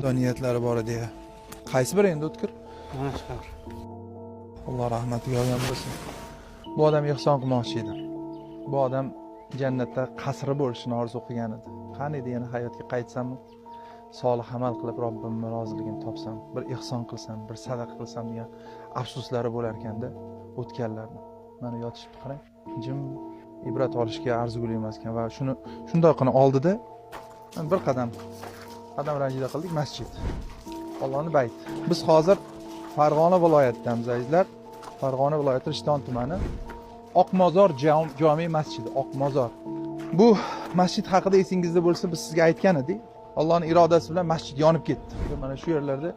imkoniyatlari bor edi. Qaysi biri endi o'tkir? Mana shu qabr. Alloh rahmatiga olgan bo'lsin. Bu odam ehson qilmoqchi edi. Bu odam jannatda qasri bo'lishini orzu qilgan edi. Qani edi yana hayotga qaytsam, solih amal qilib Robbimning roziligini topsam, bir ehson qilsam, bir sadaqa qilsam degan afsuslari bo'lar ekanda o'tganlarni. Mana yotishib qarang. Jim ibrat olishga arzigulik emas ekan va shuni shunday qilib oldida bir qadam ranjida qildik masjid. Allohning bayti. Biz hozir Farg'ona viloyatidamiz azizlar. Farg'ona viloyati Rishton tumani Oqmozor jome masjidi, Oqmozor. Bu masjid haqida esingizda bo'lsa biz sizga aytgan edik. Allohning irodasi bilan masjid yonib ketdi. Mana shu yerlarda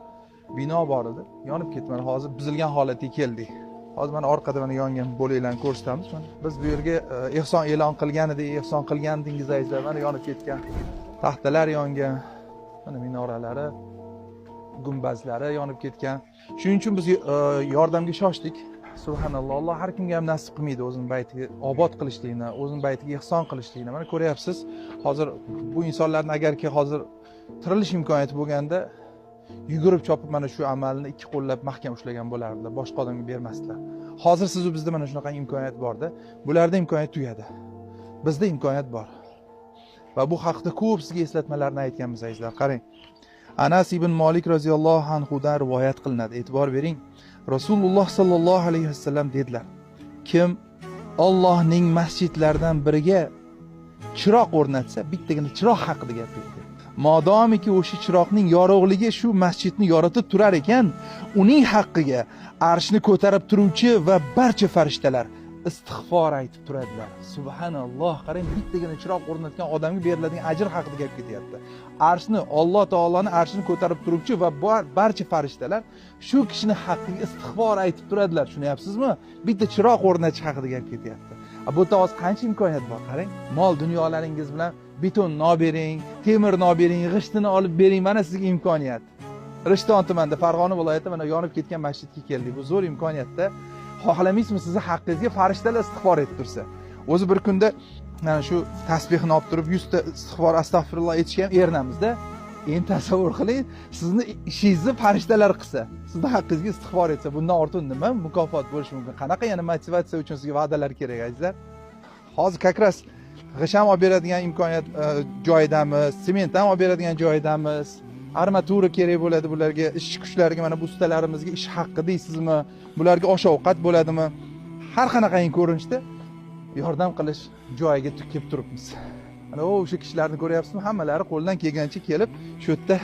bino bor edi, yonib ketdi. Mana hozir buzilgan holatga keldik. Hozir mana orqada mana yongan bo'laklarni ko'rsatamiz. Biz bu yerga ehson e'lon qilgan edik, ehson qilgandingiz azizlar. Mana yonib ketgan. Taxtalar yongan. Mana minoralari, gumbazlari yonib ketgan. Shuning uchun biz yordamga shoshdik. Subhanalloh, Alloh har kimga ham nasib qilmaydi o'zining baytiga obod qilishlikni, o'zining baytiga ehson qilishlikni. Mana ko'ryapsiz, hozir bu insonlarning agarki hozir tirilish imkoniyati bo'lganda yugurib chopib mana shu amalni ikki qo'llab mahkam ushlagan bo'lardilar, boshqa odamga bermasdilar. Hozir siz bizda mana shunaqa imkoniyat borda, bularda imkoniyat tugadi. Bizda imkoniyat bor. Va bu haqda ko'p sizga eslatmalarni aytganmiz azizlar. Qarang. Anas ibn Malik roziyallohu anhu dan rivoyat qilinadi. E'tibor bering. Rasululloh sallallohu alayhi vasallam dedilar: kim Allohning masjidlaridan biriga chiroq o'rnatsa, bittagina chiroq haqida gapirdi. Modomiki o'sha chiroqning yorug'ligi shu masjidni yoritib turar ekan, uning haqqiga arshni ko'tarib turuvchi va barcha farishtalar istig'for aytib turadilar. Subhanalloh, qarang, bittagina chiroq o'rnatgan odamga beriladigan ajr haqida gap ketyapti. Arshni, Alloh taolaning arshini ko'tarib turuvchi va barcha farishtalar shu kishini haqqiga istig'for aytib turadilar. Tushunyapsizmi? Bitta chiroq o'rnatish haqida gap ketyapti. Bu yerda hozir qancha imkoniyat bor, qarang. Mol dunyolaringiz bilan beton bering, temir bering, g'ishtini olib bering, mana sizga imkoniyat. Rishton tumanida, Farg'ona viloyatida mana yonib ketgan masjidga keldik. Bu zo'r imkoniyatda. Xohlamaysizmi sizni haqqingizga farishtalar istig'for etib tursa? O'zi bir kunda mana shu tasbihni olib turib 100 ta istig'for astag'firulloh aytishga ham erinamizda. Endi tasavvur qiling, sizni ishingizni farishtalar qilsa, sizni haqqingizga istig'for etsa, bundan ortiq nima mukofot bo'lishi mumkin? Qanaqa yana motivatsiya uchun sizga va'dalar kerak azizlar? Hozir kakras g'isham olib beradigan imkoniyat joyidamiz, sement ham olib beradigan joyidamiz. Armatura kerak bo'ladi bularga, ishchi kuchlarga, mana bu ustalarimizga ish haqqi deysizmi? Bularga osh-ovqat bo'ladimi? Har qanaqangi ko'rinishda yordam qilish joyiga kelib turibmiz. Mana o'sha kishilarni ko'ryapsizmi? Hammalari qo'ldan kelgancha kelib, shu yerda